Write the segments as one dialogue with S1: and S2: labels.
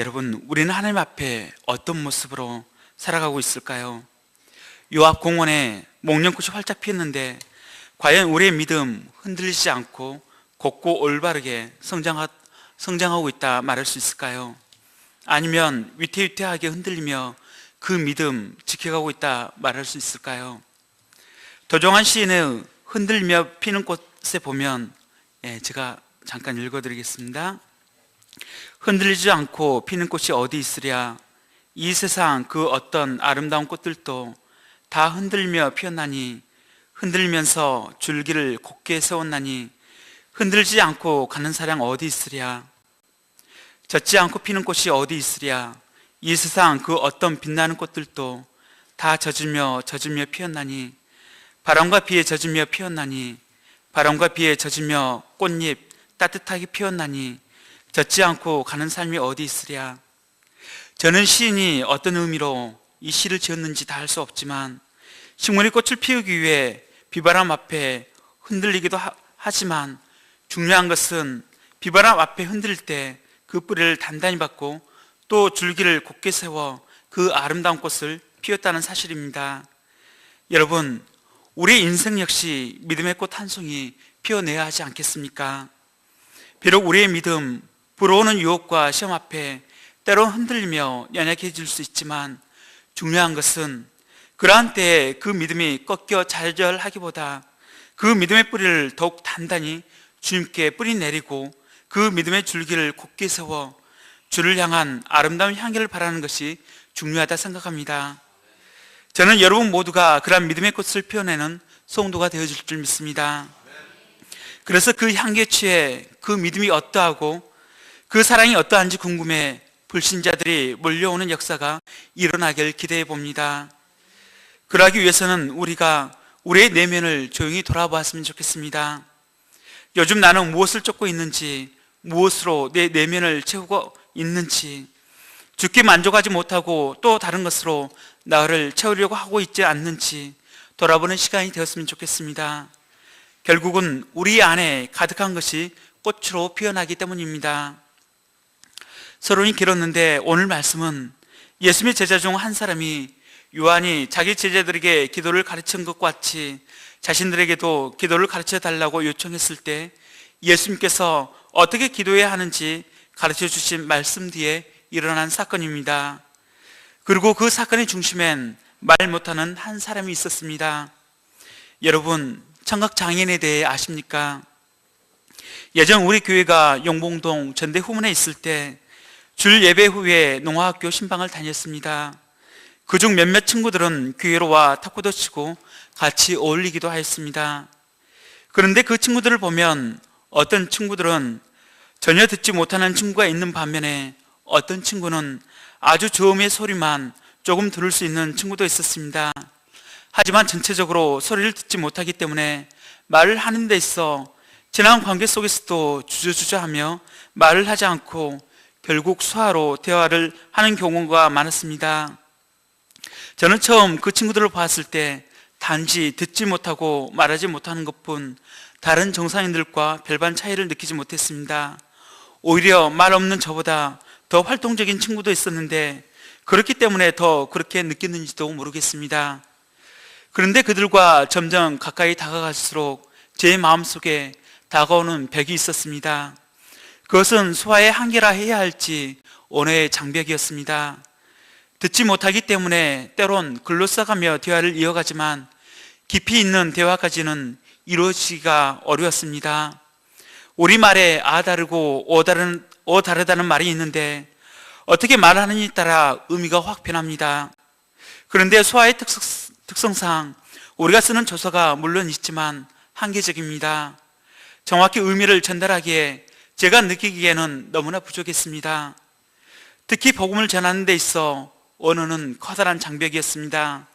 S1: 여러분, 우리는 하나님 앞에 어떤 모습으로 살아가고 있을까요? 요 앞 공원에 목련꽃이 활짝 피었는데 과연 우리의 믿음 흔들리지 않고 곱고 올바르게 성장하고 있다 말할 수 있을까요? 아니면 위태위태하게 흔들리며 그 믿음 지켜가고 있다 말할 수 있을까요? 도종환 시인의 흔들며 피는 꽃에 보면, 제가 잠깐 읽어드리겠습니다. 흔들리지 않고 피는 꽃이 어디 있으랴. 이 세상 그 어떤 아름다운 꽃들도 다 흔들며 피었나니, 흔들면서 줄기를 곧게 세웠나니, 흔들지 않고 가는 사랑 어디 있으랴. 젖지 않고 피는 꽃이 어디 있으랴. 이 세상 그 어떤 빛나는 꽃들도 다 젖으며 피었나니, 바람과 비에 젖으며 피었나니, 바람과 비에 젖으며 꽃잎 따뜻하게 피었나니, 젖지 않고 가는 삶이 어디 있으랴. 저는 시인이 어떤 의미로 이 시를 지었는지 다 알 수 없지만, 식물이 꽃을 피우기 위해 비바람 앞에 흔들리기도 하지만 중요한 것은 비바람 앞에 흔들릴 때 그 뿌리를 단단히 받고 또 줄기를 곧게 세워 그 아름다운 꽃을 피웠다는 사실입니다. 여러분, 우리의 인생 역시 믿음의 꽃 한 송이 피워내야 하지 않겠습니까? 비록 우리의 믿음, 불어오는 유혹과 시험 앞에 때로 흔들리며 연약해질 수 있지만, 중요한 것은 그러한 때에 그 믿음이 꺾여 좌절하기보다 그 믿음의 뿌리를 더욱 단단히 주님께 뿌리 내리고 그 믿음의 줄기를 곧게 세워 주를 향한 아름다운 향기를 바라는 것이 중요하다 생각합니다. 저는 여러분 모두가 그러한 믿음의 꽃을 피워내는 성도가 되어줄 줄 믿습니다. 그래서 그 향기에 취해 그 믿음이 어떠하고 그 사랑이 어떠한지 궁금해 불신자들이 몰려오는 역사가 일어나길 기대해 봅니다. 그러하기 위해서는 우리가 우리의 내면을 조용히 돌아보았으면 좋겠습니다. 요즘 나는 무엇을 쫓고 있는지, 무엇으로 내 내면을 채우고 있는지, 죽게 만족하지 못하고 또 다른 것으로 나를 채우려고 하고 있지 않는지 돌아보는 시간이 되었으면 좋겠습니다. 결국은 우리 안에 가득한 것이 꽃으로 피어나기 때문입니다. 서론이 길었는데 오늘 말씀은 예수님의 제자 중 한 사람이 요한이 자기 제자들에게 기도를 가르친 것과 같이 자신들에게도 기도를 가르쳐 달라고 요청했을 때 예수님께서 어떻게 기도해야 하는지 가르쳐 주신 말씀 뒤에 일어난 사건입니다. 그리고 그 사건의 중심엔 말 못하는 한 사람이 있었습니다. 여러분, 청각장애인에 대해 아십니까? 예전 우리 교회가 용봉동 전대후문에 있을 때 줄 예배 후에 농화학교 신방을 다녔습니다. 그중 몇몇 친구들은 교회로 와 탁구도 치고 같이 어울리기도 하였습니다. 그런데 그 친구들을 보면 어떤 친구들은 전혀 듣지 못하는 친구가 있는 반면에 어떤 친구는 아주 저음의 소리만 조금 들을 수 있는 친구도 있었습니다. 하지만 전체적으로 소리를 듣지 못하기 때문에 말을 하는 데 있어 지난 관계 속에서도 주저주저하며 말을 하지 않고 결국 수화로 대화를 하는 경우가 많았습니다. 저는 처음 그 친구들을 봤을 때 단지 듣지 못하고 말하지 못하는 것뿐 다른 정상인들과 별반 차이를 느끼지 못했습니다. 오히려 말 없는 저보다 더 활동적인 친구도 있었는데 그렇기 때문에 더 그렇게 느꼈는지도 모르겠습니다. 그런데 그들과 점점 가까이 다가갈수록 제 마음속에 다가오는 벽이 있었습니다. 그것은 소화의 한계라 해야 할지 언어의 장벽이었습니다. 듣지 못하기 때문에 때론 글로 써가며 대화를 이어가지만 깊이 있는 대화까지는 이루어지기가 어려웠습니다. 우리말에 아 다르고 어 다르다는 말이 있는데 어떻게 말하느냐에 따라 의미가 확 변합니다. 그런데 소화의 특성상 우리가 쓰는 조서가 물론 있지만 한계적입니다. 정확히 의미를 전달하기에 제가 느끼기에는 너무나 부족했습니다. 특히 복음을 전하는 데 있어 언어는 커다란 장벽이었습니다.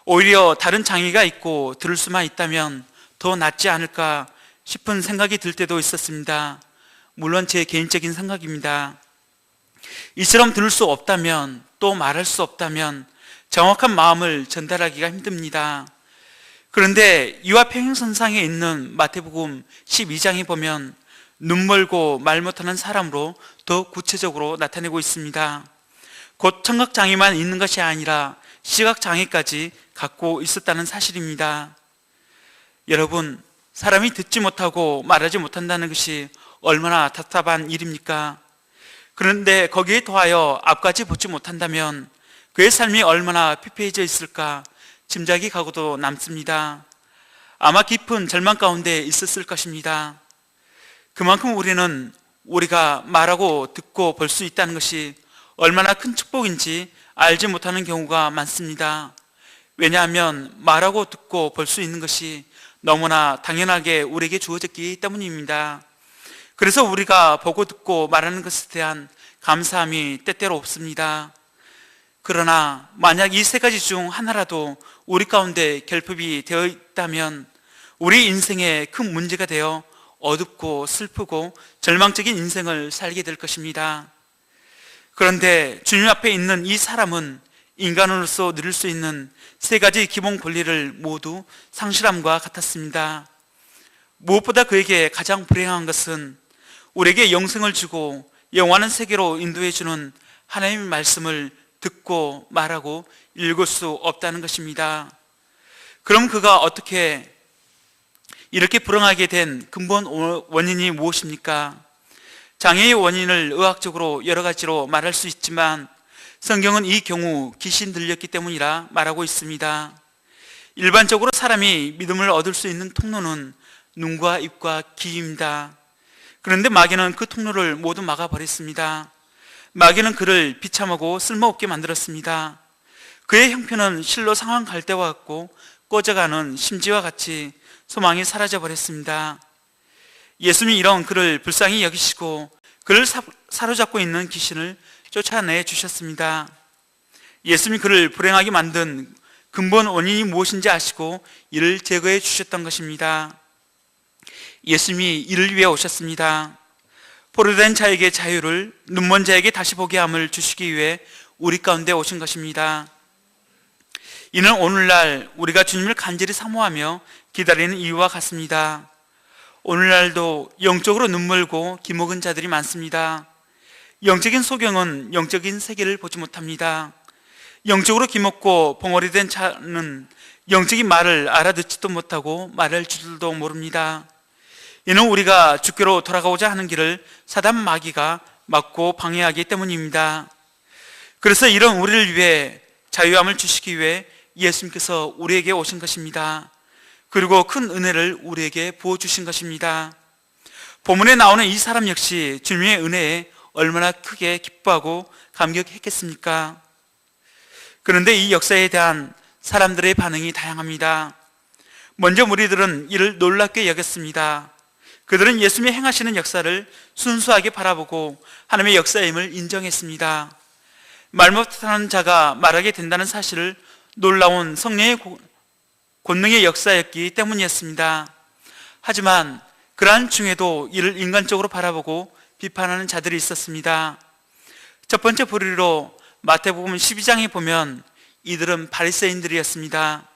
S1: 오히려 다른 장애가 있고 들을 수만 있다면 더 낫지 않을까 싶은 생각이 들 때도 있었습니다. 물론 제 개인적인 생각입니다. 이처럼 들을 수 없다면, 또 말할 수 없다면 정확한 마음을 전달하기가 힘듭니다. 그런데 이와 평행선상에 있는 마태복음 12장에 보면 눈멀고 말 못하는 사람으로 더 구체적으로 나타내고 있습니다. 곧 청각장애만 있는 것이 아니라 시각장애까지 갖고 있었다는 사실입니다. 여러분, 사람이 듣지 못하고 말하지 못한다는 것이 얼마나 답답한 일입니까? 그런데 거기에 더하여 앞까지 보지 못한다면 그의 삶이 얼마나 피폐해져 있을까 짐작이 가고도 남습니다. 아마 깊은 절망 가운데 있었을 것입니다. 그만큼 우리가 말하고 듣고 볼 수 있다는 것이 얼마나 큰 축복인지 알지 못하는 경우가 많습니다. 왜냐하면 말하고 듣고 볼 수 있는 것이 너무나 당연하게 우리에게 주어졌기 때문입니다. 그래서 우리가 보고 듣고 말하는 것에 대한 감사함이 때때로 없습니다. 그러나 만약 이 세 가지 중 하나라도 우리 가운데 결핍이 되어 있다면 우리 인생에 큰 문제가 되어 어둡고 슬프고 절망적인 인생을 살게 될 것입니다. 그런데 주님 앞에 있는 이 사람은 인간으로서 누릴 수 있는 세 가지 기본 권리를 모두 상실함과 같았습니다. 무엇보다 그에게 가장 불행한 것은 우리에게 영생을 주고 영원한 세계로 인도해 주는 하나님의 말씀을 듣고 말하고 읽을 수 없다는 것입니다. 그럼 그가 어떻게 이렇게 불행하게 된 근본 원인이 무엇입니까? 장애의 원인을 의학적으로 여러 가지로 말할 수 있지만 성경은 이 경우 귀신 들렸기 때문이라 말하고 있습니다. 일반적으로 사람이 믿음을 얻을 수 있는 통로는 눈과 입과 귀입니다. 그런데 마귀는 그 통로를 모두 막아버렸습니다. 마귀는 그를 비참하고 쓸모없게 만들었습니다. 그의 형편은 실로 상한 갈대와 같고 꺼져가는 심지와 같이 소망이 사라져버렸습니다. 예수님이 이런 그를 불쌍히 여기시고 그를 사로잡고 있는 귀신을 쫓아내 주셨습니다. 예수님이 그를 불행하게 만든 근본 원인이 무엇인지 아시고 이를 제거해 주셨던 것입니다. 예수님이 이를 위해 오셨습니다. 포로된 자에게 자유를, 눈먼 자에게 다시 보게 함을 주시기 위해 우리 가운데 오신 것입니다. 이는 오늘날 우리가 주님을 간절히 사모하며 기다리는 이유와 같습니다. 오늘날도 영적으로 눈멀고 기먹은 자들이 많습니다. 영적인 소경은 영적인 세계를 보지 못합니다. 영적으로 기먹고 벙어리 된 자는 영적인 말을 알아듣지도 못하고 말할 줄도 모릅니다. 이는 우리가 주께로 돌아가고자 하는 길을 사단 마귀가 막고 방해하기 때문입니다. 그래서 이런 우리를 위해 자유함을 주시기 위해 예수님께서 우리에게 오신 것입니다. 그리고 큰 은혜를 우리에게 부어주신 것입니다. 본문에 나오는 이 사람 역시 주님의 은혜에 얼마나 크게 기뻐하고 감격했겠습니까? 그런데 이 역사에 대한 사람들의 반응이 다양합니다. 먼저 무리들은 이를 놀랍게 여겼습니다. 그들은 예수님이 행하시는 역사를 순수하게 바라보고 하나님의 역사임을 인정했습니다. 말 못하는 자가 말하게 된다는 사실을 놀라운 성령의 권능의 역사였기 때문이었습니다. 하지만 그러한 중에도 이를 인간적으로 바라보고 비판하는 자들이 있었습니다. 첫 번째 부류로 마태복음 12장에 보면 이들은 바리새인들이었습니다.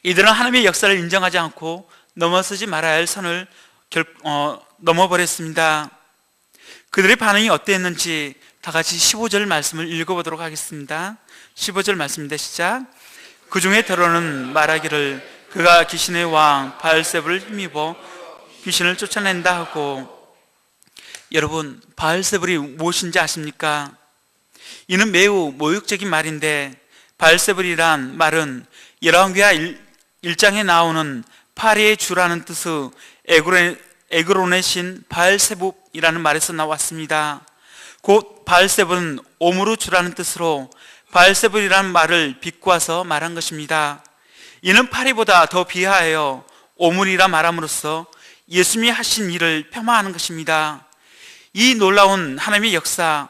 S1: 이들은 하나님의 역사를 인정하지 않고 넘어서지 말아야 할 선을 넘어버렸습니다. 그들의 반응이 어땠는지 다 같이 15절 말씀을 읽어보도록 하겠습니다. 15절 말씀입니다. 시작. 그 중에 더러는 말하기를 그가 귀신의 왕 바알세불을 힘입어 귀신을 쫓아낸다 하고. 여러분, 바알세불이 무엇인지 아십니까? 이는 매우 모욕적인 말인데 바알세불이란 말은 열왕기하 1장에 나오는 파리의 주라는 뜻의 에그론의 신 바알세불이라는 말에서 나왔습니다. 곧 바알세불은 오므로 주라는 뜻으로 바알세불이라는 말을 비꼬아서 말한 것입니다. 이는 파리보다 더 비하하여 오물이라 말함으로써 예수님이 하신 일을 폄하하는 것입니다. 이 놀라운 하나님의 역사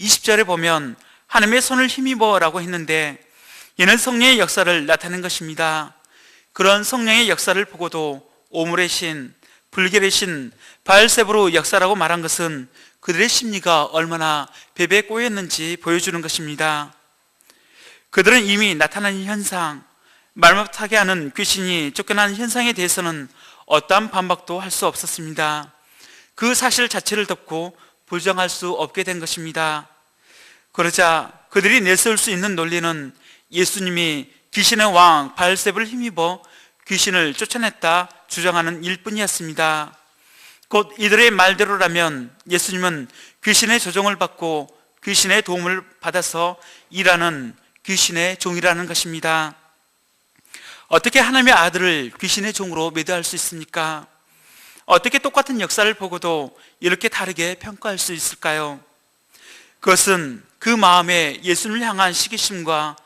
S1: 20절에 보면 하나님의 손을 힘입어라고 했는데 이는 성령의 역사를 나타낸 것입니다. 그런 성령의 역사를 보고도 오물의 신, 불결의 신, 바알세불의 역사라고 말한 것은 그들의 심리가 얼마나 배배에 꼬였는지 보여주는 것입니다. 그들은 이미 나타난 현상, 말 못하게 하는 귀신이 쫓겨난 현상에 대해서는 어떠한 반박도 할 수 없었습니다. 그 사실 자체를 덮고 부정할 수 없게 된 것입니다. 그러자 그들이 내세울 수 있는 논리는 예수님이 귀신의 왕 바알세불을 힘입어 귀신을 쫓아냈다 주장하는 일뿐이었습니다. 곧 이들의 말대로라면 예수님은 귀신의 조종을 받고 귀신의 도움을 받아서 일하는 귀신의 종이라는 것입니다. 어떻게 하나님의 아들을 귀신의 종으로 매도할 수 있습니까? 어떻게 똑같은 역사를 보고도 이렇게 다르게 평가할 수 있을까요? 그것은 그 마음에 예수님을 향한 시기심과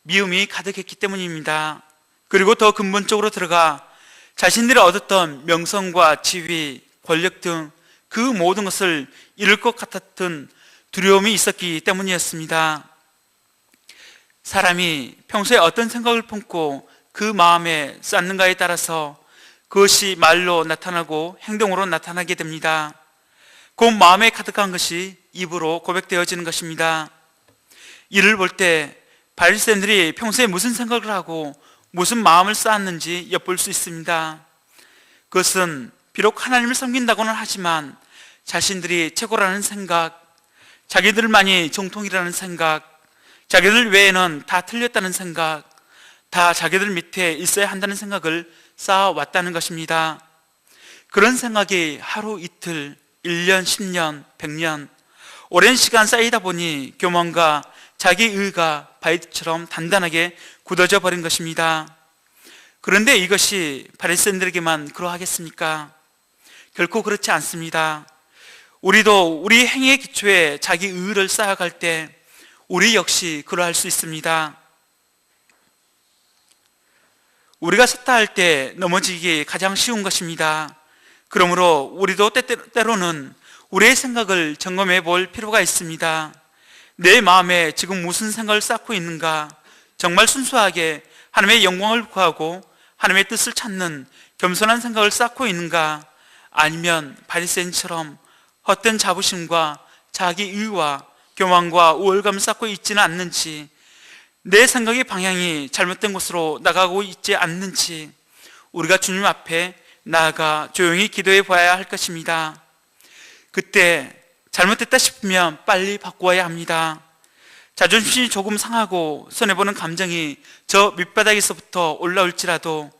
S1: 미움이 가득했기 때문입니다. 그리고 더 근본적으로 들어가 자신들이 얻었던 명성과 지위, 권력 등 그 모든 것을 잃을 것 같았던 두려움이 있었기 때문이었습니다. 사람이 평소에 어떤 생각을 품고 그 마음에 쌓는가에 따라서 그것이 말로 나타나고 행동으로 나타나게 됩니다. 그 마음에 가득한 것이 입으로 고백되어지는 것입니다. 이를 볼 때 바리새인들이 평소에 무슨 생각을 하고 무슨 마음을 쌓았는지 엿볼 수 있습니다. 그것은 비록 하나님을 섬긴다고는 하지만 자신들이 최고라는 생각, 자기들만이 정통이라는 생각, 자기들 외에는 다 틀렸다는 생각, 다 자기들 밑에 있어야 한다는 생각을 쌓아왔다는 것입니다. 그런 생각이 하루 이틀, 1년, 10년, 100년 오랜 시간 쌓이다 보니 교만과 자기의가 바위처럼 단단하게 굳어져 버린 것입니다. 그런데 이것이 바리새인들에게만 그러하겠습니까? 결코 그렇지 않습니다. 우리도 우리 행위의 기초에 자기의를 쌓아갈 때 우리 역시 그러할 수 있습니다. 우리가 섰다 할 때 넘어지기 가장 쉬운 것입니다. 그러므로 우리도 때로는 우리의 생각을 점검해 볼 필요가 있습니다. 내 마음에 지금 무슨 생각을 쌓고 있는가? 정말 순수하게 하나님의 영광을 구하고 하나님의 뜻을 찾는 겸손한 생각을 쌓고 있는가? 아니면 바리새인처럼 헛된 자부심과 자기의와 교만과 우월감을 쌓고 있지는 않는지, 내 생각의 방향이 잘못된 곳으로 나가고 있지 않는지 우리가 주님 앞에 나아가 조용히 기도해 봐야 할 것입니다. 그때 잘못됐다 싶으면 빨리 바꾸어야 합니다. 자존심이 조금 상하고 손해보는 감정이 저 밑바닥에서부터 올라올지라도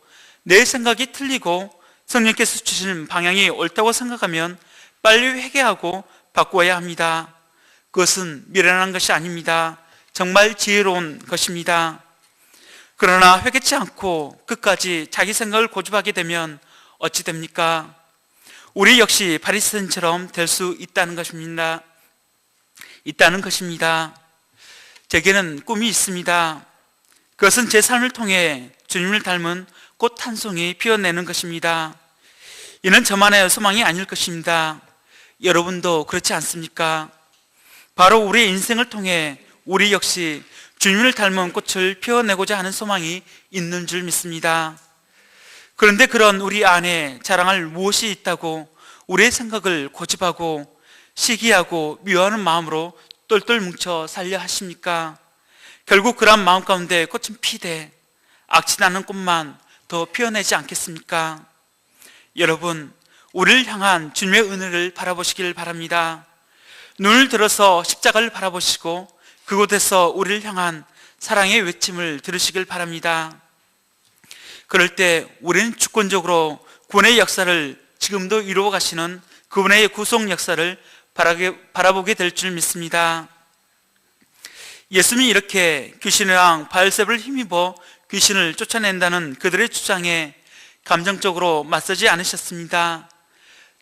S1: 내 생각이 틀리고 성령께서 주시는 방향이 옳다고 생각하면 빨리 회개하고 바꾸어야 합니다. 그것은 미련한 것이 아닙니다. 정말 지혜로운 것입니다. 그러나 회개치 않고 끝까지 자기 생각을 고집하게 되면 어찌 됩니까? 우리 역시 바리새인처럼 될 수 있다는 것입니다. 제게는 꿈이 있습니다. 그것은 제 삶을 통해 주님을 닮은 꽃 한 송이 피워내는 것입니다. 이는 저만의 소망이 아닐 것입니다. 여러분도 그렇지 않습니까? 바로 우리의 인생을 통해 우리 역시 주님을 닮은 꽃을 피워내고자 하는 소망이 있는 줄 믿습니다. 그런데 그런 우리 안에 자랑할 무엇이 있다고 우리의 생각을 고집하고 시기하고 미워하는 마음으로 똘똘 뭉쳐 살려 하십니까? 결국 그런 마음 가운데 꽃은 피되 악취 나는 꽃만 더 피어내지 않겠습니까? 여러분, 우리를 향한 주님의 은혜를 바라보시길 바랍니다. 눈을 들어서 십자가를 바라보시고 그곳에서 우리를 향한 사랑의 외침을 들으시길 바랍니다. 그럴 때 우리는 주권적으로 구원의 역사를 지금도 이루어 가시는 그분의 구속 역사를 바라보게 될 줄 믿습니다. 예수님이 이렇게 귀신의 왕 바알세불을 힘입어 귀신을 쫓아낸다는 그들의 주장에 감정적으로 맞서지 않으셨습니다.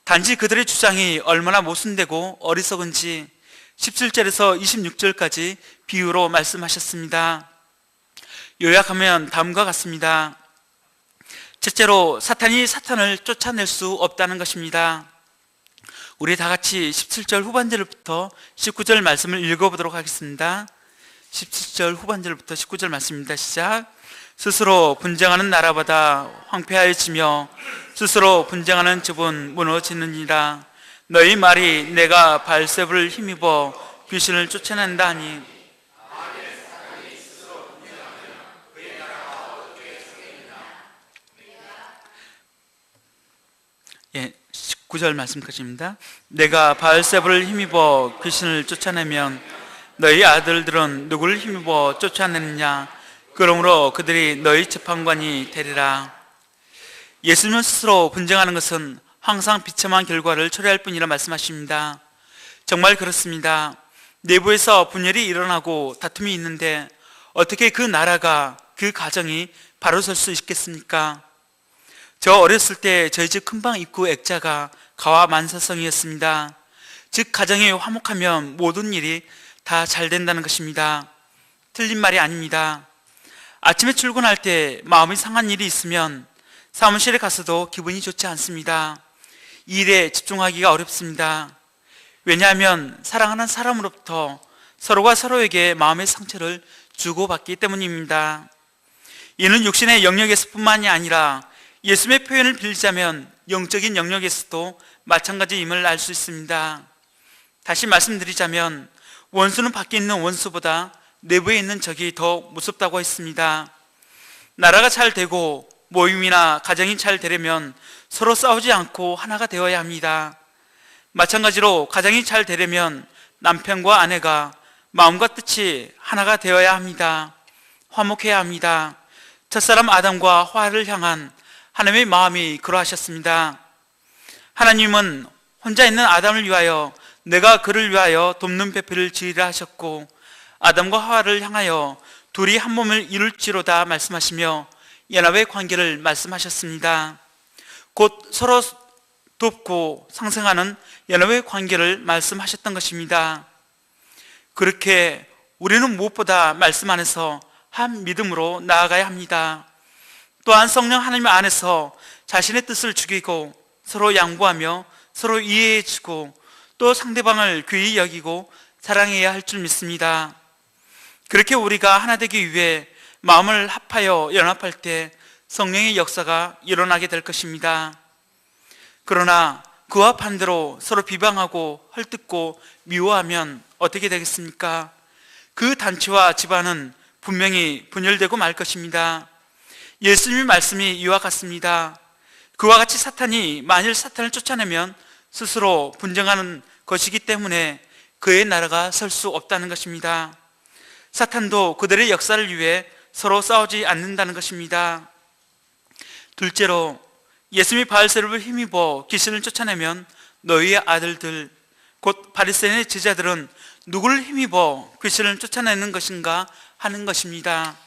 S1: 단지 그들의 주장이 얼마나 모순되고 어리석은지 17절에서 26절까지 비유로 말씀하셨습니다. 요약하면 다음과 같습니다. 첫째로 사탄이 사탄을 쫓아낼 수 없다는 것입니다. 우리 다 같이 17절 후반절부터 19절 말씀을 읽어보도록 하겠습니다. 17절 후반절부터 19절 말씀입니다. 시작. 스스로 분쟁하는 나라보다 황폐하여지며 스스로 분쟁하는 집은 무너지느니라. 너희 말이 내가 바알세불을 힘입어 귀신을 쫓아낸다 하니 9절 말씀까지입니다. 내가 바알세불을 힘입어 귀신을 쫓아내면 너희 아들들은 누구를 힘입어 쫓아내느냐? 그러므로 그들이 너희 재판관이 되리라. 예수님은 스스로 분쟁하는 것은 항상 비참한 결과를 초래할 뿐이라 말씀하십니다. 정말 그렇습니다. 내부에서 분열이 일어나고 다툼이 있는데 어떻게 그 나라가, 그 가정이 바로 설 수 있겠습니까? 저 어렸을 때 저희 집 큰방 입구 액자가 가와 만사성이었습니다. 즉 가정이 화목하면 모든 일이 다 잘 된다는 것입니다. 틀린 말이 아닙니다. 아침에 출근할 때 마음이 상한 일이 있으면 사무실에 가서도 기분이 좋지 않습니다. 일에 집중하기가 어렵습니다. 왜냐하면 사랑하는 사람으로부터 서로가 서로에게 마음의 상처를 주고받기 때문입니다. 이는 육신의 영역에서뿐만이 아니라 예수님의 표현을 빌자면 영적인 영역에서도 마찬가지임을 알 수 있습니다. 다시 말씀드리자면 원수는 밖에 있는 원수보다 내부에 있는 적이 더 무섭다고 했습니다. 나라가 잘 되고 모임이나 가정이 잘 되려면 서로 싸우지 않고 하나가 되어야 합니다. 마찬가지로 가정이 잘 되려면 남편과 아내가 마음과 뜻이 하나가 되어야 합니다. 화목해야 합니다. 첫사람 아담과 화를 향한 하나님의 마음이 그러하셨습니다. 하나님은 혼자 있는 아담을 위하여 내가 그를 위하여 돕는 배필을 지으라 하셨고 아담과 하와를 향하여 둘이 한 몸을 이룰지로다 말씀하시며 연합의 관계를 말씀하셨습니다. 곧 서로 돕고 상생하는 연합의 관계를 말씀하셨던 것입니다. 그렇게 우리는 무엇보다 말씀 안에서 한 믿음으로 나아가야 합니다. 또한 성령 하나님 안에서 자신의 뜻을 죽이고 서로 양보하며 서로 이해해주고 또 상대방을 귀히 여기고 사랑해야 할 줄 믿습니다. 그렇게 우리가 하나 되기 위해 마음을 합하여 연합할 때 성령의 역사가 일어나게 될 것입니다. 그러나 그와 반대로 서로 비방하고 헐뜯고 미워하면 어떻게 되겠습니까? 그 단체와 집안은 분명히 분열되고 말 것입니다. 예수님의 말씀이 이와 같습니다. 그와 같이 사탄이 만일 사탄을 쫓아내면 스스로 분쟁하는 것이기 때문에 그의 나라가 설 수 없다는 것입니다. 사탄도 그들의 역사를 위해 서로 싸우지 않는다는 것입니다. 둘째로 예수님이 바알세불을 힘입어 귀신을 쫓아내면 너희의 아들들 곧 바리새인의 제자들은 누구를 힘입어 귀신을 쫓아내는 것인가 하는 것입니다.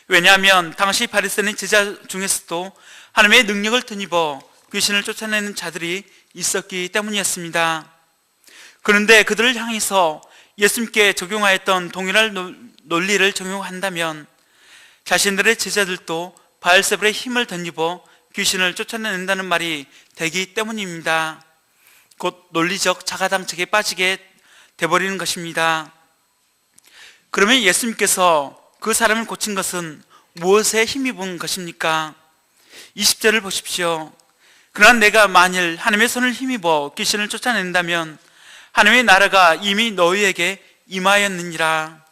S1: 왜냐하면 당시 바리새인의 제자 중에서도 하나님의 능력을 덧입어 귀신을 쫓아내는 자들이 있었기 때문이었습니다. 그런데 그들을 향해서 예수님께 적용하였던 동일한 논리를 적용한다면 자신들의 제자들도 바알세불의 힘을 덧입어 귀신을 쫓아낸다는 말이 되기 때문입니다. 곧 논리적 자가당착에 빠지게 돼버리는 것입니다. 그러면 예수님께서 그 사람을 고친 것은 무엇에 힘입은 것입니까? 20절을 보십시오. 그러나 내가 만일 하나님의 손을 힘입어 귀신을 쫓아낸다면 하나님의 나라가 이미 너희에게 임하였느니라.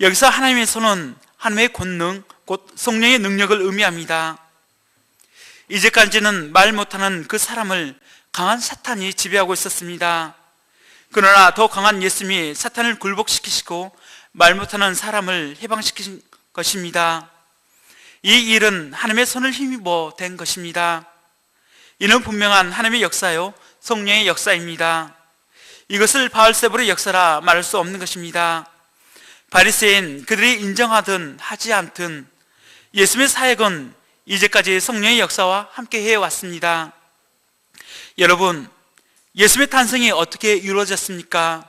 S1: 여기서 하나님의 손은 하나님의 권능, 곧 성령의 능력을 의미합니다. 이제까지는 말 못하는 그 사람을 강한 사탄이 지배하고 있었습니다. 그러나 더 강한 예수님이 사탄을 굴복시키시고 말 못하는 사람을 해방시킨 것입니다. 이 일은 하나님의 손을 힘입어 된 것입니다. 이는 분명한 하나님의 역사요 성령의 역사입니다. 이것을 바알세불의 역사라 말할 수 없는 것입니다. 바리새인 그들이 인정하든 하지 않든 예수님의 사역은 이제까지 성령의 역사와 함께 해왔습니다. 여러분, 예수님의 탄생이 어떻게 이루어졌습니까?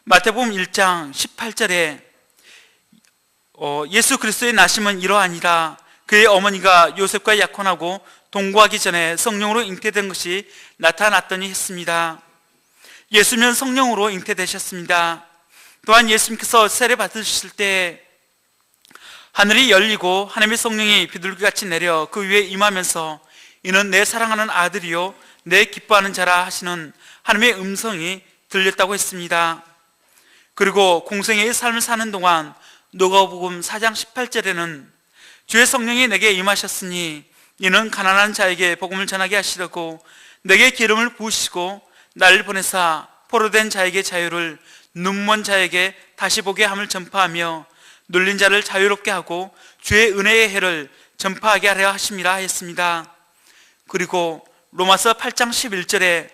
S1: 마태복음 1장 18절에 예수 그리스도의 나심은 이러하니라. 그의 어머니가 요셉과 약혼하고 동거하기 전에 성령으로 잉태된 것이 나타났더니 했습니다. 예수님은 성령으로 잉태되셨습니다. 또한 예수님께서 세례 받으실 때 하늘이 열리고 하나님의 성령이 비둘기같이 내려 그 위에 임하면서 이는 내 사랑하는 아들이요 내 기뻐하는 자라 하시는 하나님의 음성이 들렸다고 했습니다. 그리고 공생애의 삶을 사는 동안 누가복음 4장 18절에는 주의 성령이 내게 임하셨으니 이는 가난한 자에게 복음을 전하게 하시려고 내게 기름을 부으시고 나를 보내사 포로된 자에게 자유를, 눈먼 자에게 다시 보게 함을 전파하며 눌린 자를 자유롭게 하고 주의 은혜의 해를 전파하게 하려 하심이라 했습니다. 그리고 로마서 8장 11절에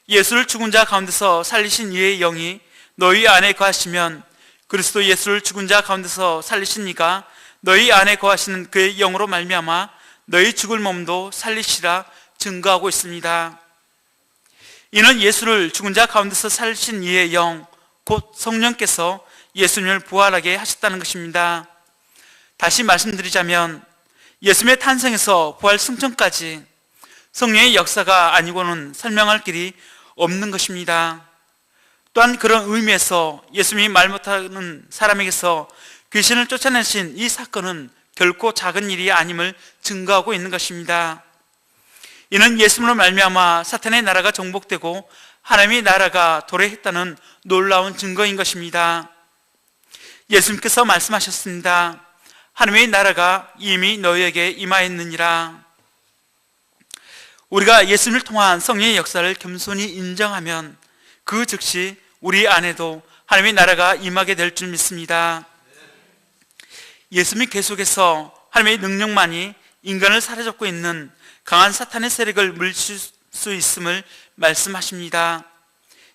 S1: 예수를 죽은 자 가운데서 살리신 이의 영이 너희 안에 거하시면 그리스도 예수를 죽은 자 가운데서 살리신 이가 너희 안에 거하시는 그의 영으로 말미암아 너희 죽을 몸도 살리시라 증거하고 있습니다. 이는 예수를 죽은 자 가운데서 살리신 이의 영, 곧 성령께서 예수님을 부활하게 하셨다는 것입니다. 다시 말씀드리자면 예수님의 탄생에서 부활 승천까지 성령의 역사가 아니고는 설명할 길이 없는 것입니다. 또한 그런 의미에서 예수님이 말 못하는 사람에게서 귀신을 쫓아내신 이 사건은 결코 작은 일이 아님을 증거하고 있는 것입니다. 이는 예수님으로 말미암아 사탄의 나라가 정복되고 하나님의 나라가 도래했다는 놀라운 증거인 것입니다. 예수님께서 말씀하셨습니다. 하나님의 나라가 이미 너희에게 임하였느니라. 우리가 예수님을 통한 성령의 역사를 겸손히 인정하면 그 즉시 우리 안에도 하나님의 나라가 임하게 될 줄 믿습니다. 예수님이 계속해서 하나님의 능력만이 인간을 사로잡고 있는 강한 사탄의 세력을 물리칠 수 있음을 말씀하십니다.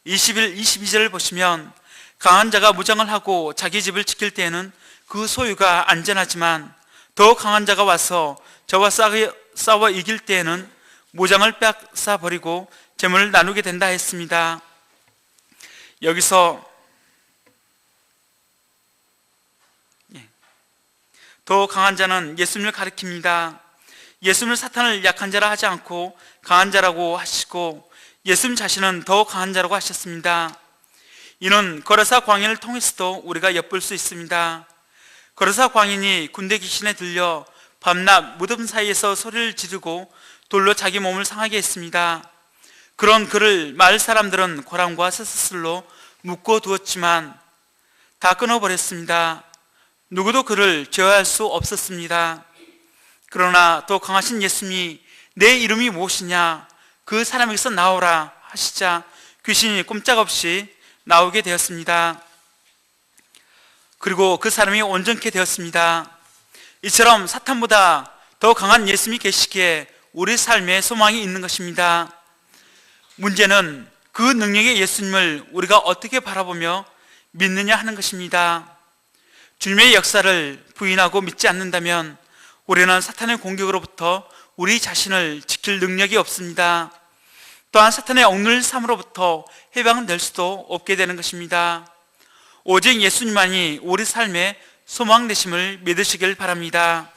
S1: 21, 22절을 보시면 강한 자가 무장을 하고 자기 집을 지킬 때에는 그 소유가 안전하지만 더 강한 자가 와서 저와 싸워 이길 때에는 무장을 빼앗아 버리고 재물을 나누게 된다 했습니다. 여기서 더 강한 자는 예수님을 가리킵니다. 예수님을 사탄을 약한 자라 하지 않고 강한 자라고 하시고 예수님 자신은 더 강한 자라고 하셨습니다. 이는 거라사 광인을 통해서도 우리가 엿볼 수 있습니다. 거라사 광인이 군대 귀신에 들려 밤낮 무덤 사이에서 소리를 지르고 돌로 자기 몸을 상하게 했습니다. 그런 그를 마을 사람들은 고랑과 쇠사슬로 묶어 두었지만 다 끊어버렸습니다. 누구도 그를 제어할 수 없었습니다. 그러나 더 강하신 예수님이 내 이름이 무엇이냐, 그 사람에게서 나오라 하시자 귀신이 꼼짝없이 나오게 되었습니다. 그리고 그 사람이 온전케 되었습니다. 이처럼 사탄보다 더 강한 예수님이 계시기에 우리 삶에 소망이 있는 것입니다. 문제는 그 능력의 예수님을 우리가 어떻게 바라보며 믿느냐 하는 것입니다. 주님의 역사를 부인하고 믿지 않는다면 우리는 사탄의 공격으로부터 우리 자신을 지킬 능력이 없습니다. 또한 사탄의 억눌 삶으로부터 해방될 수도 없게 되는 것입니다. 오직 예수님만이 우리 삶의 소망 되심을 믿으시길 바랍니다.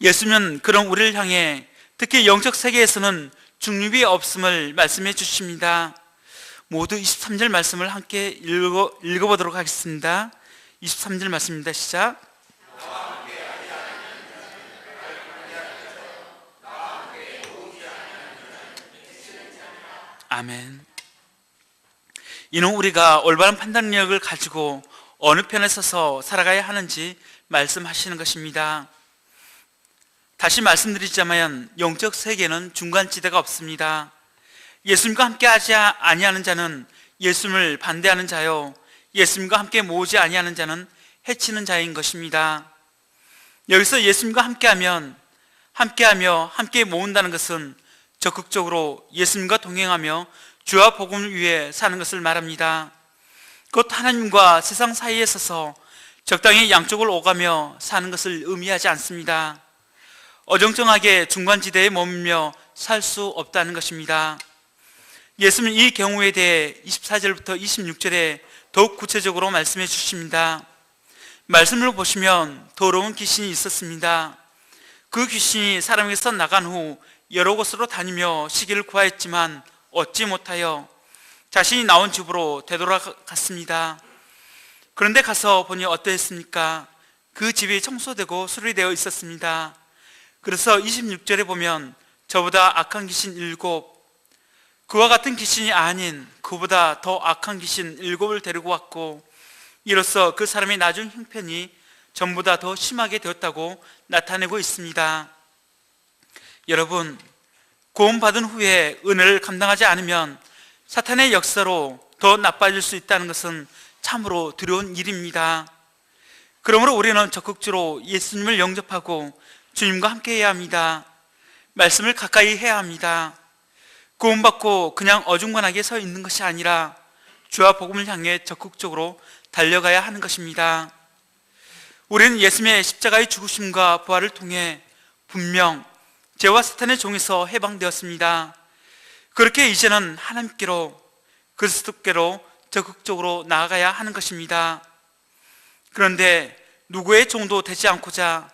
S1: 예수님은 그런 우리를 향해 특히 영적 세계에서는 중립이 없음을 말씀해 주십니다. 모두 23절 말씀을 함께 읽어보도록 하겠습니다. 23절 말씀입니다. 시작. 아멘. 이는 우리가 올바른 판단력을 가지고 어느 편에 서서 살아가야 하는지 말씀하시는 것입니다. 다시 말씀드리자면 영적 세계는 중간지대가 없습니다. 예수님과 함께 하지 아니하는 자는 예수님을 반대하는 자요, 예수님과 함께 모으지 아니하는 자는 해치는 자인 것입니다. 여기서 예수님과 함께하며 함께 모은다는 것은 적극적으로 예수님과 동행하며 주와 복음을 위해 사는 것을 말합니다. 곧 하나님과 세상 사이에 서서 적당히 양쪽을 오가며 사는 것을 의미하지 않습니다. 어정쩡하게 중간지대에 머물며 살 수 없다는 것입니다. 예수님은 이 경우에 대해 24절부터 26절에 더욱 구체적으로 말씀해 주십니다. 말씀을 보시면 더러운 귀신이 있었습니다. 그 귀신이 사람에게서 나간 후 여러 곳으로 다니며 시기를 구하였지만 얻지 못하여 자신이 나온 집으로 되돌아갔습니다. 그런데 가서 보니 어떠했습니까? 그 집이 청소되고 수리되어 있었습니다. 그래서 26절에 보면 저보다 악한 귀신 7, 그와 같은 귀신이 아닌 그보다 더 악한 귀신 7을 데리고 왔고, 이로써 그 사람의 나중 형편이 전보다 더 심하게 되었다고 나타내고 있습니다. 여러분, 구원받은 후에 은혜를 감당하지 않으면 사탄의 역사로 더 나빠질 수 있다는 것은 참으로 두려운 일입니다. 그러므로 우리는 적극적으로 예수님을 영접하고 주님과 함께 해야 합니다. 말씀을 가까이 해야 합니다. 구원받고 그냥 어중간하게 서 있는 것이 아니라 주와 복음을 향해 적극적으로 달려가야 하는 것입니다. 우리는 예수님의 십자가의 죽으심과 부활을 통해 분명 죄와 사탄의 종에서 해방되었습니다. 그렇게 이제는 하나님께로, 그리스도께로 적극적으로 나아가야 하는 것입니다. 그런데 누구의 종도 되지 않고자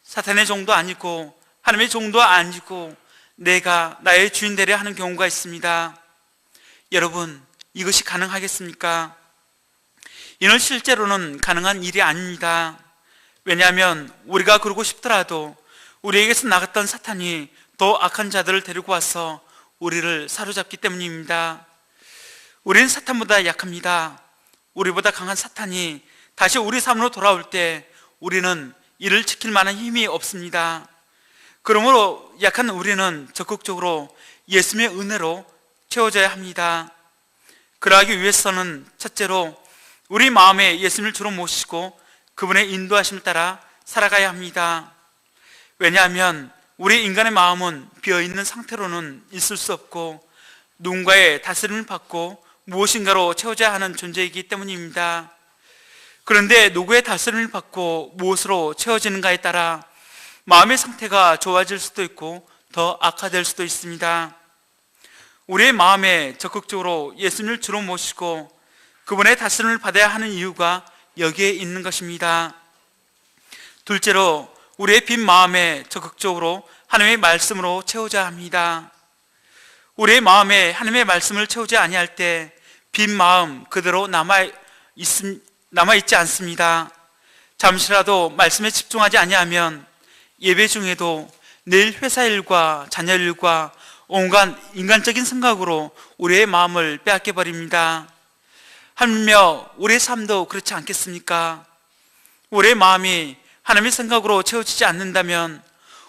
S1: 사탄의 종도 아니고 하나님의 종도 아니고 내가 나의 주인 되려 하는 경우가 있습니다. 여러분, 이것이 가능하겠습니까? 이는 실제로는 가능한 일이 아닙니다. 왜냐하면 우리가 그러고 싶더라도 우리에게서 나갔던 사탄이 더 악한 자들을 데리고 와서 우리를 사로잡기 때문입니다. 우리는 사탄보다 약합니다. 우리보다 강한 사탄이 다시 우리 삶으로 돌아올 때 우리는 이를 지킬 만한 힘이 없습니다. 그러므로 약한 우리는 적극적으로 예수님의 은혜로 채워져야 합니다. 그러하기 위해서는 첫째로 우리 마음에 예수님을 주로 모시고 그분의 인도하심을 따라 살아가야 합니다. 왜냐하면 우리 인간의 마음은 비어있는 상태로는 있을 수 없고 누군가의 다스림을 받고 무엇인가로 채워져야 하는 존재이기 때문입니다. 그런데 누구의 다스림을 받고 무엇으로 채워지는가에 따라 마음의 상태가 좋아질 수도 있고 더 악화될 수도 있습니다. 우리의 마음에 적극적으로 예수님을 주로 모시고 그분의 다스림을 받아야 하는 이유가 여기에 있는 것입니다. 둘째로 우리의 빈 마음에 적극적으로 하나님의 말씀으로 채우자 합니다. 우리의 마음에 하나님의 말씀을 채우지 아니할 때 빈 마음 그대로 남아있지 않습니다. 잠시라도 말씀에 집중하지 아니하면 예배 중에도 내일 회사 일과 자녀 일과 온갖 인간적인 생각으로 우리의 마음을 빼앗겨 버립니다. 하물며 우리의 삶도 그렇지 않겠습니까? 우리의 마음이 하나님의 생각으로 채워지지 않는다면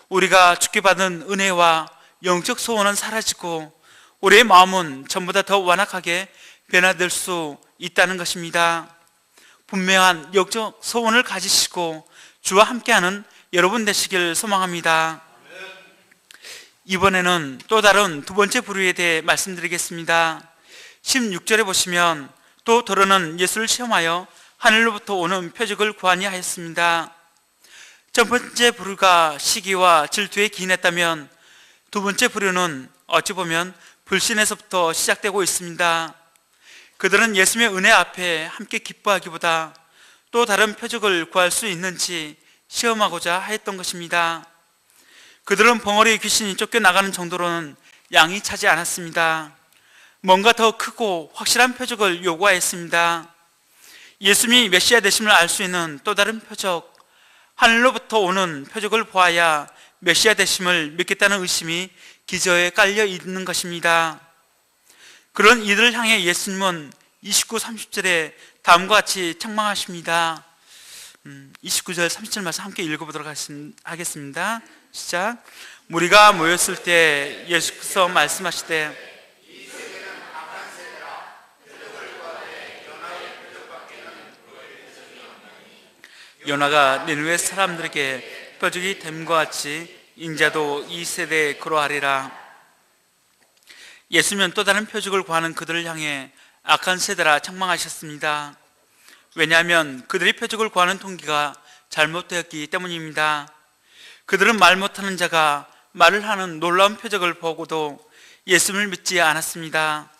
S1: 우리가 주께 받은 은혜와 영적 소원은 사라지고 우리의 마음은 전보다 더 완악하게 변화될 수 있다는 것입니다. 분명한 영적 소원을 가지시고 주와 함께하는 여러분 되시길 소망합니다. 이번에는 또 다른 두 번째 부류에 대해 말씀드리겠습니다. 16절에 보시면 또 더러는 예수를 시험하여 하늘로부터 오는 표적을 구하니 하였습니다. 첫 번째 부류가 시기와 질투에 기인했다면 두 번째 부류는 어찌 보면 불신에서부터 시작되고 있습니다. 그들은 예수님의 은혜 앞에 함께 기뻐하기보다 또 다른 표적을 구할 수 있는지 시험하고자 하였던 것입니다. 그들은 벙어리 귀신이 쫓겨나가는 정도로는 양이 차지 않았습니다. 뭔가 더 크고 확실한 표적을 요구하였습니다. 예수님이 메시아 되심을 알 수 있는 또 다른 표적, 하늘로부터 오는 표적을 보아야 메시아 되심을 믿겠다는 의심이 기저에 깔려 있는 것입니다. 그런 이들을 향해 예수님은 29, 30절에 다음과 같이 책망하십니다. 29절, 30절 말씀 함께 읽어보도록 하겠습니다. 시작. 무리가 모였을 때 예수께서 말씀하시되 요나가 니느웨 사람들에게 표적이 됨과 같이 인자도 이 세대에 그러하리라. 예수님은 또 다른 표적을 구하는 그들을 향해 악한 세대라 책망하셨습니다. 왜냐하면 그들이 표적을 구하는 동기가 잘못되었기 때문입니다. 그들은 말 못하는 자가 말을 하는 놀라운 표적을 보고도 예수님을 믿지 않았습니다.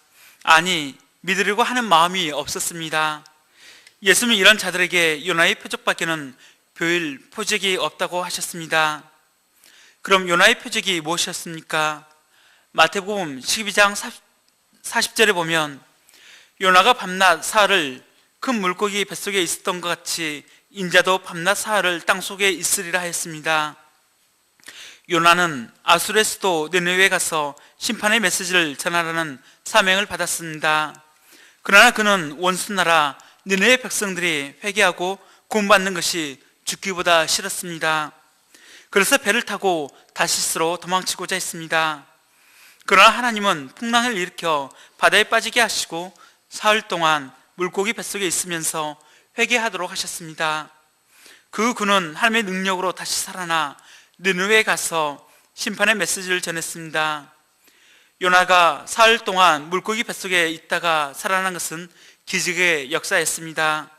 S1: 아니, 믿으려고 하는 마음이 없었습니다. 예수님은 이런 자들에게 요나의 표적밖에는 보일 표적이 없다고 하셨습니다. 그럼 요나의 표적이 무엇이었습니까? 마태복음 12장 40절에 보면 요나가 밤낮 사흘을 큰 물고기 뱃속에 있었던 것 같이 인자도 밤낮 사흘을 땅속에 있으리라 했습니다. 요나는 아수르의 수도 니느웨에 가서 심판의 메시지를 전하라는 사명을 받았습니다. 그러나 그는 원수나라 니느웨 백성들이 회개하고 구원받는 것이 죽기보다 싫었습니다. 그래서 배를 타고 다시스로 도망치고자 했습니다. 그러나 하나님은 풍랑을 일으켜 바다에 빠지게 하시고 사흘 동안 물고기 뱃속에 있으면서 회개하도록 하셨습니다. 그 그는 하나님의 능력으로 다시 살아나 느느웨에 가서 심판의 메시지를 전했습니다. 요나가 사흘 동안 물고기 뱃속에 있다가 살아난 것은 기적의 역사였습니다.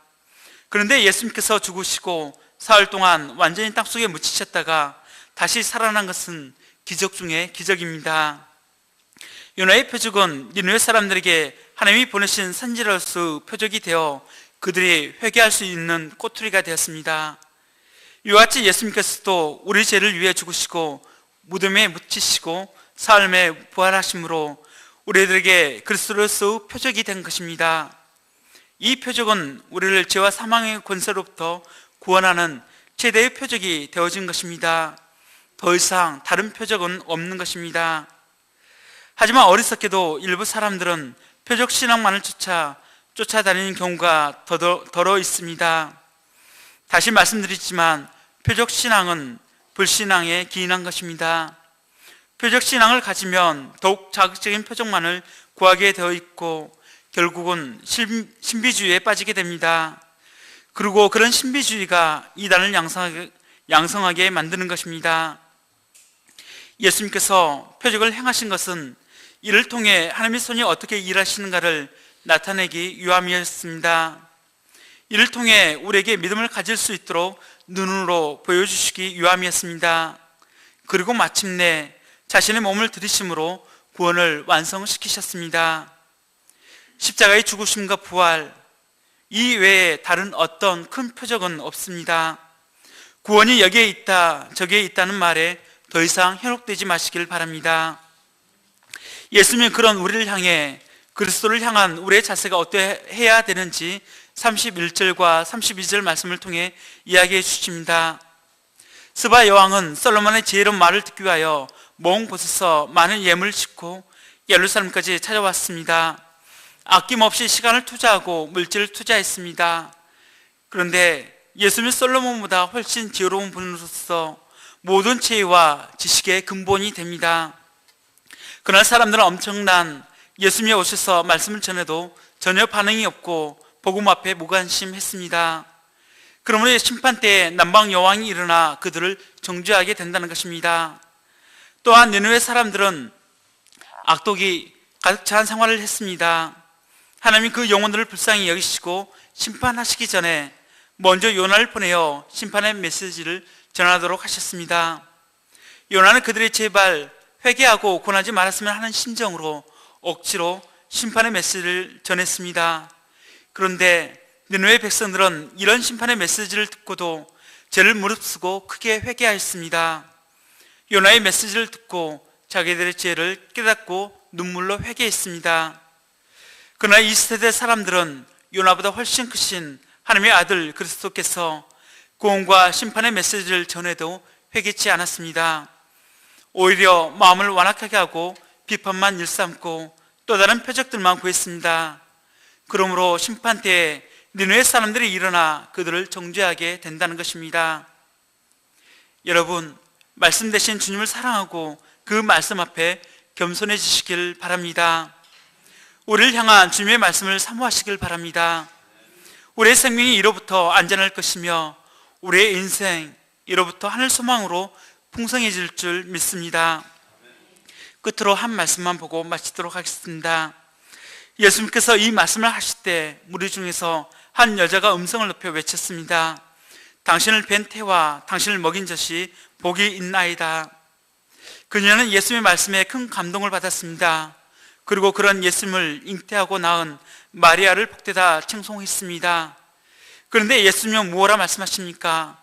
S1: 그런데 예수님께서 죽으시고 사흘 동안 완전히 땅속에 묻히셨다가 다시 살아난 것은 기적 중에 기적입니다. 요나의 표적은 니느웨 사람들에게 하나님이 보내신 선지자로서 표적이 되어 그들이 회개할 수 있는 꼬투리가 되었습니다. 이와 같이 예수님께서도 우리 죄를 위해 죽으시고 무덤에 묻히시고 사흘에 부활하심으로 우리들에게 그리스도로서 표적이 된 것입니다. 이 표적은 우리를 죄와 사망의 권세로부터 구원하는 최대의 표적이 되어진 것입니다. 더 이상 다른 표적은 없는 것입니다. 하지만 어리석게도 일부 사람들은 표적 신앙만을 쫓아다니는 경우가 더러 있습니다. 다시 말씀드리지만 표적 신앙은 불신앙에 기인한 것입니다. 표적 신앙을 가지면 더욱 자극적인 표적만을 구하게 되어 있고 결국은 신비주의에 빠지게 됩니다. 그리고 그런 신비주의가 이단을 양성하게 만드는 것입니다. 예수님께서 표적을 행하신 것은 이를 통해 하나님의 손이 어떻게 일하시는가를 나타내기 위함이었습니다. 이를 통해 우리에게 믿음을 가질 수 있도록 눈으로 보여주시기 위함이었습니다. 그리고 마침내 자신의 몸을 들이심으로 구원을 완성시키셨습니다. 십자가의 죽으심과 부활, 이 외에 다른 어떤 큰 표적은 없습니다. 구원이 여기에 있다, 저기에 있다는 말에 더 이상 현혹되지 마시길 바랍니다. 예수님은 그런 우리를 향해 그리스도를 향한 우리의 자세가 어떠해야 되는지 31절과 32절 말씀을 통해 이야기해 주십니다. 스바 여왕은 솔로몬의 지혜로운 말을 듣기 위하여 먼 곳에서 많은 예물을 싣고 예루살렘까지 찾아왔습니다. 아낌없이 시간을 투자하고 물질을 투자했습니다. 그런데 예수님은 솔로몬보다 훨씬 지혜로운 분으로서 모든 지혜와 지식의 근본이 됩니다. 그러나 사람들은 엄청난 예수님이 오셔서 말씀을 전해도 전혀 반응이 없고 복음 앞에 무관심했습니다. 그러므로 심판 때에 남방 여왕이 일어나 그들을 정죄하게 된다는 것입니다. 또한 니느웨 사람들은 악독이 가득 찬 생활을 했습니다. 하나님이 그 영혼들을 불쌍히 여기시고 심판하시기 전에 먼저 요나를 보내어 심판의 메시지를 전하도록 하셨습니다. 요나는 그들이 제발 회개하고 고난하지 말았으면 하는 심정으로 억지로 심판의 메시지를 전했습니다. 그런데 니느웨 백성들은 이런 심판의 메시지를 듣고도 죄를 무릅쓰고 크게 회개하였습니다. 요나의 메시지를 듣고 자기들의 죄를 깨닫고 눈물로 회개했습니다. 그러나 이 세대 사람들은 요나보다 훨씬 크신 하나님의 아들 그리스도께서 구원과 심판의 메시지를 전해도 회개치 않았습니다. 오히려 마음을 완악하게 하고 비판만 일삼고 또 다른 표적들만 구했습니다. 그러므로 심판 때에 니느웨 사람들이 일어나 그들을 정죄하게 된다는 것입니다. 여러분, 말씀 대신 주님을 사랑하고 그 말씀 앞에 겸손해지시길 바랍니다. 우리를 향한 주님의 말씀을 사모하시길 바랍니다. 우리의 생명이 이로부터 안전할 것이며 우리의 인생 이로부터 하늘 소망으로 풍성해질 줄 믿습니다. 끝으로 한 말씀만 보고 마치도록 하겠습니다. 예수님께서 이 말씀을 하실 때 무리 중에서 한 여자가 음성을 높여 외쳤습니다. 당신을 뵌 태와 당신을 먹인 젖이 복이 있나이다. 그녀는 예수님의 말씀에 큰 감동을 받았습니다. 그리고 그런 예수님을 잉태하고 낳은 마리아를 복되다 칭송했습니다. 그런데 예수님은 무엇라 말씀하십니까?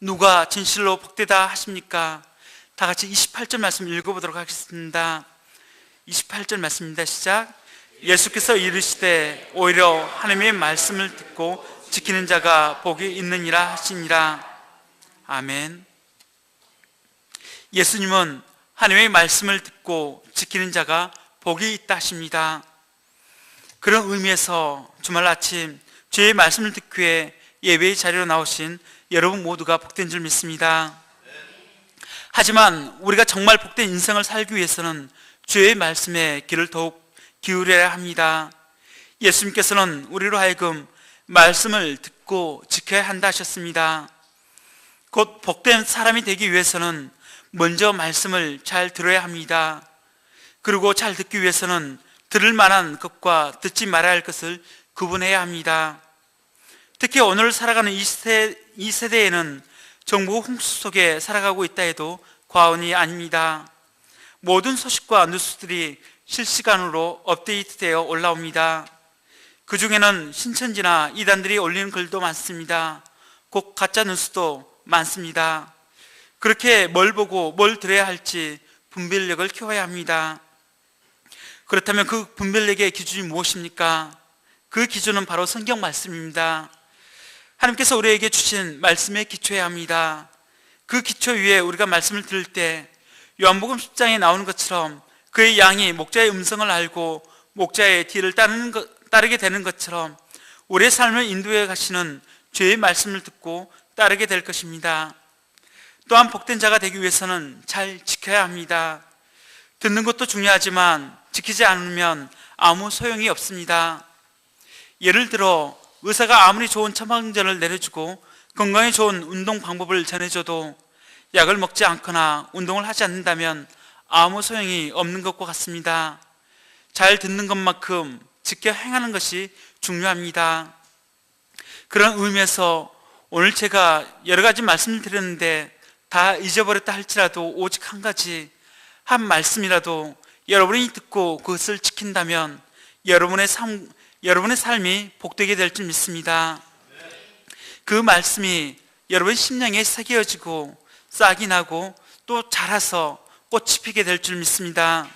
S1: 누가 진실로 복되다 하십니까? 다 같이 28절 말씀 읽어보도록 하겠습니다. 28절 말씀입니다. 시작. 예수께서 이르시되 오히려 하나님의 말씀을 듣고 지키는 자가 복이 있느니라 하시니라. 아멘. 예수님은 하나님의 말씀을 듣고 지키는 자가 복이 있다 하십니다. 그런 의미에서 주말 아침 주의 말씀을 듣기 위해 예배의 자리로 나오신 여러분 모두가 복된 줄 믿습니다. 하지만 우리가 정말 복된 인생을 살기 위해서는 주의 말씀에 귀를 더욱 기울여야 합니다. 예수님께서는 우리로 하여금 말씀을 듣고 지켜야 한다 하셨습니다. 곧 복된 사람이 되기 위해서는 먼저 말씀을 잘 들어야 합니다. 그리고 잘 듣기 위해서는 들을 만한 것과 듣지 말아야 할 것을 구분해야 합니다. 특히 오늘 살아가는 이 세대에는 정보 홍수 속에 살아가고 있다 해도 과언이 아닙니다. 모든 소식과 뉴스들이 실시간으로 업데이트되어 올라옵니다. 그 중에는 신천지나 이단들이 올리는 글도 많습니다. 곧 가짜 뉴스도 많습니다. 그렇게 뭘 보고 뭘 들어야 할지 분별력을 키워야 합니다. 그렇다면 그 분별력의 기준이 무엇입니까? 그 기준은 바로 성경 말씀입니다. 하나님께서 우리에게 주신 말씀에 기초해야 합니다. 그 기초 위에 우리가 말씀을 들을 때 요한복음 10장에 나오는 것처럼 그의 양이 목자의 음성을 알고 목자의 뒤를 따르게 되는 것처럼 우리의 삶을 인도해 가시는 주의 말씀을 듣고 따르게 될 것입니다. 또한 복된 자가 되기 위해서는 잘 지켜야 합니다. 듣는 것도 중요하지만 지키지 않으면 아무 소용이 없습니다. 예를 들어 의사가 아무리 좋은 처방전을 내려주고 건강에 좋은 운동 방법을 전해줘도 약을 먹지 않거나 운동을 하지 않는다면 아무 소용이 없는 것과 같습니다. 잘 듣는 것만큼 지켜 행하는 것이 중요합니다. 그런 의미에서 오늘 제가 여러 가지 말씀을 드렸는데 다 잊어버렸다 할지라도 오직 한 가지, 한 말씀이라도 여러분이 듣고 그것을 지킨다면 여러분의 삶이 복되게 될 줄 믿습니다. 그 말씀이 여러분 심령에 새겨지고 싹이 나고 또 자라서 꽃이 피게 될 줄 믿습니다.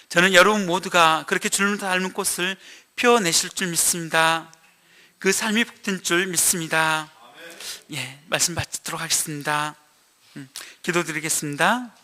S1: 저는 여러분 모두가 그렇게 주님을 닮은 꽃을 피워내실 줄 믿습니다. 그 삶이 복된 줄 믿습니다. 예, 말씀 받도록 하겠습니다. 기도드리겠습니다.